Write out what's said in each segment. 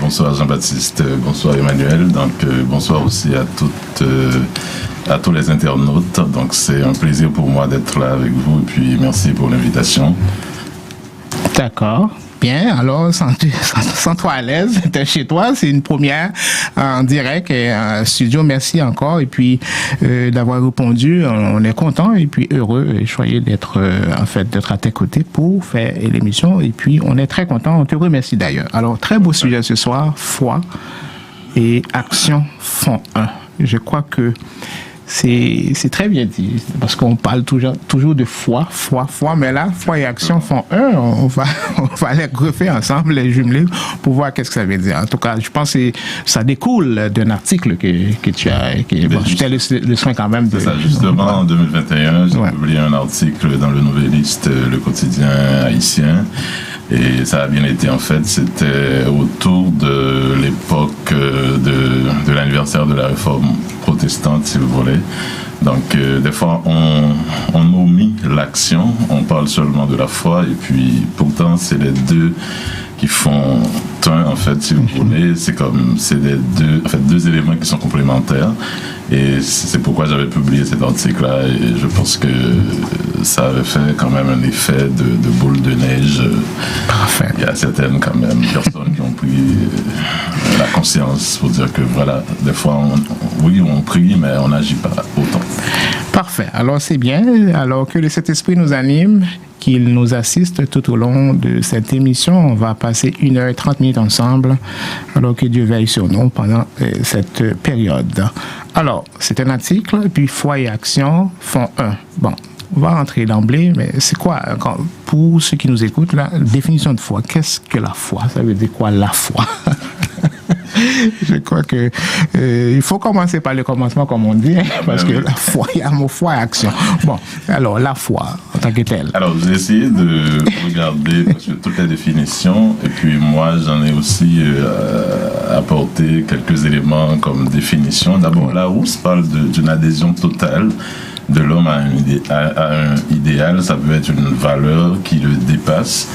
bonsoir Jean-Baptiste, bonsoir Emmanuel, donc bonsoir aussi à tous les internautes. Donc c'est un plaisir pour moi d'être là avec vous et puis merci pour l'invitation. D'accord. Bien, alors, sens-toi à l'aise, t'es chez toi, c'est une première en direct et en studio, merci encore, et puis d'avoir répondu, on est content et puis heureux et choyé d'être à tes côtés pour faire l'émission, et puis on est très content, on te remercie d'ailleurs. Alors, très beau sujet ce soir, foi et action font un. Je crois que c'est très bien dit, parce qu'on parle toujours de foi, mais là, foi et action font un. On va les greffer ensemble, les jumeler, pour voir qu'est-ce que ça veut dire. En tout cas, je pense que ça découle d'un article que tu as, tu t'es le soin quand même de... C'est ça, justement, en 2021, j'ai publié un article dans le Nouvelliste, le quotidien haïtien. Et ça a bien été, en fait, c'était autour de l'époque de l'anniversaire de la réforme protestante, si vous voulez. Donc, des fois, on omet l'action, on parle seulement de la foi, et puis pourtant, c'est les deux qui font un, en fait, si vous voulez. C'est deux éléments qui sont complémentaires. Et c'est pourquoi j'avais publié cet article-là, et je pense que ça avait fait quand même un effet de boule de neige. Parfait. Il y a certaines quand même personnes qui ont pris la conscience pour dire que voilà, des fois, on prie, mais on n'agit pas autant. Parfait. Alors c'est bien. Alors que le Saint-Esprit nous anime, qu'il nous assiste tout au long de cette émission. On va passer 1h30 ensemble, alors que Dieu veille sur nous pendant cette période. Alors, c'est un article, et puis foi et action font un. Bon, on va rentrer d'emblée, mais c'est quoi, pour ceux qui nous écoutent, la définition de foi? Qu'est-ce que la foi? Ça veut dire quoi, la foi? Je crois que il faut commencer par le commencement, comme on dit, parce que la foi, il y a un mot foi et action. Bon, alors la foi en tant que telle. Alors j'ai essayé de regarder parce que toutes les définitions, et puis moi j'en ai aussi apporté quelques éléments comme définition. D'abord, Larousse parle d'une adhésion totale de l'homme à un idéal. Ça peut être une valeur qui le dépasse.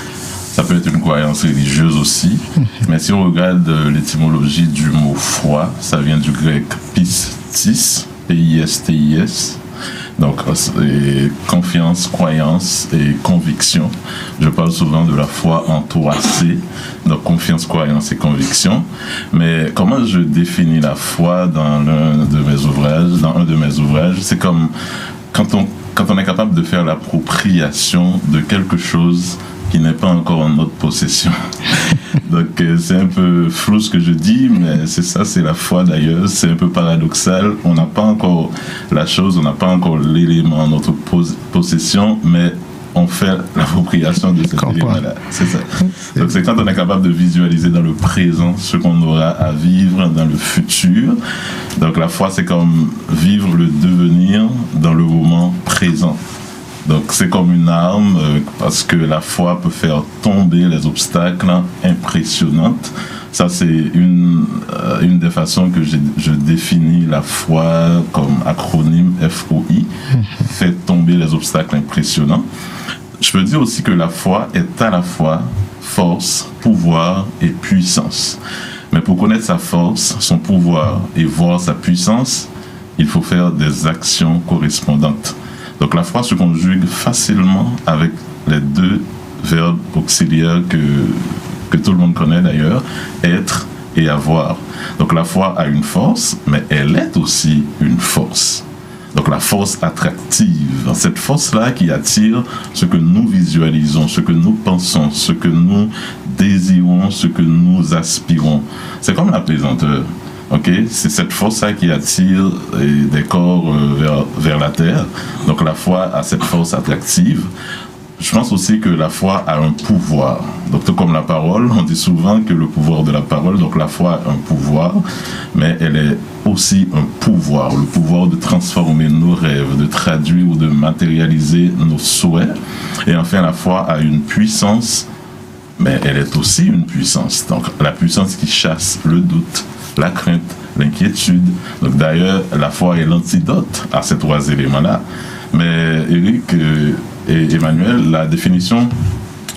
Ça peut être une croyance religieuse aussi, mais si on regarde l'étymologie du mot foi, ça vient du grec pistis, P-I-S-T-I-S, donc confiance, croyance et conviction. Je parle souvent de la foi en 3C, donc confiance, croyance et conviction. Mais comment je définis la foi dans un de mes ouvrages, c'est comme quand on est capable de faire l'appropriation de quelque chose qui n'est pas encore en notre possession. Donc c'est un peu flou ce que je dis, mais c'est ça, c'est la foi d'ailleurs. C'est un peu paradoxal. On n'a pas encore la chose, on n'a pas encore l'élément en notre possession, mais on fait l'appropriation de cet élément-là. C'est ça. Donc c'est quand on est capable de visualiser dans le présent ce qu'on aura à vivre dans le futur. Donc la foi, c'est comme vivre le devenir dans le moment présent. Donc c'est comme une arme parce que la foi peut faire tomber les obstacles impressionnantes. Ça c'est une des façons que je définis la foi comme acronyme FOI, fait tomber les obstacles impressionnants. Je peux dire aussi que la foi est à la fois force, pouvoir et puissance. Mais pour connaître sa force, son pouvoir et voir sa puissance, il faut faire des actions correspondantes. Donc la foi se conjugue facilement avec les deux verbes auxiliaires que tout le monde connaît d'ailleurs, être et avoir. Donc la foi a une force, mais elle est aussi une force. Donc la force attractive, cette force-là qui attire ce que nous visualisons, ce que nous pensons, ce que nous désirons, ce que nous aspirons. C'est comme la pesanteur. Okay? C'est cette force-là qui attire des corps vers la terre. Donc la foi a cette force attractive. Je pense aussi que la foi a un pouvoir. Donc tout comme la parole, on dit souvent que le pouvoir de la parole, donc la foi a un pouvoir, mais elle est aussi un pouvoir, le pouvoir de transformer nos rêves, de traduire ou de matérialiser nos souhaits. Et enfin, la foi a une puissance, mais elle est aussi une puissance. Donc la puissance qui chasse le doute, la crainte, l'inquiétude. Donc d'ailleurs, la foi est l'antidote à ces trois éléments-là. Mais Eric et Emmanuel, la définition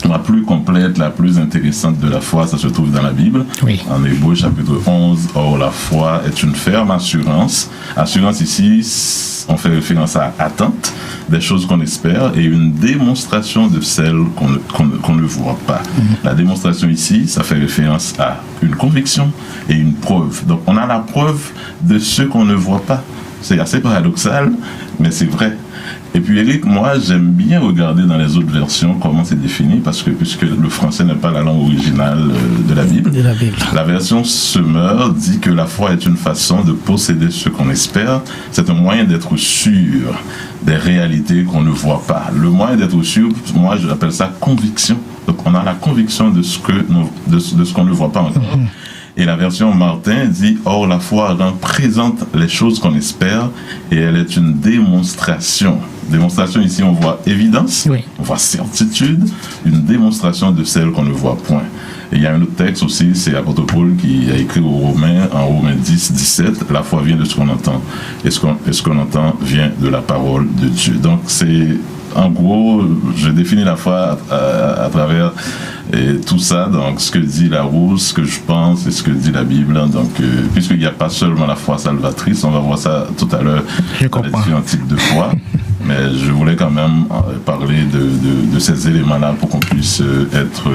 la plus complète, la plus intéressante de la foi, ça se trouve dans la Bible. Oui. En Hébreux, chapitre 11, or la foi est une ferme assurance. Assurance ici, on fait référence à attente, des choses qu'on espère, et une démonstration de celles qu'on ne voit pas. La démonstration ici, ça fait référence à une conviction et une preuve. Donc on a la preuve de ce qu'on ne voit pas. C'est assez paradoxal, mais c'est vrai. Et puis Eric, moi j'aime bien regarder dans les autres versions comment c'est défini, parce que puisque le français n'est pas la langue originale de la Bible, la version Semeur dit que la foi est une façon de posséder ce qu'on espère, c'est un moyen d'être sûr des réalités qu'on ne voit pas. Le moyen d'être sûr, moi je l'appelle ça conviction. Donc on a la conviction de ce qu'on ne voit pas encore. Et la version Martin dit « Or, la foi rend présente les choses qu'on espère et elle est une démonstration. » Démonstration, ici, on voit évidence, on voit certitude, une démonstration de celle qu'on ne voit point. Et il y a un autre texte aussi, c'est l'apôtre Paul qui a écrit aux Romains, en Romains 10, 17, « La foi vient de ce qu'on entend, et ce qu'on entend vient de la parole de Dieu. » Donc, c'est... En gros, je définis la foi à travers tout ça, donc ce que dit Larousse, ce que je pense et ce que dit la Bible. Donc, puisqu'il n'y a pas seulement la foi salvatrice, on va voir ça tout à l'heure dans les différents types de foi. Mais je voulais quand même parler de ces éléments-là pour qu'on puisse être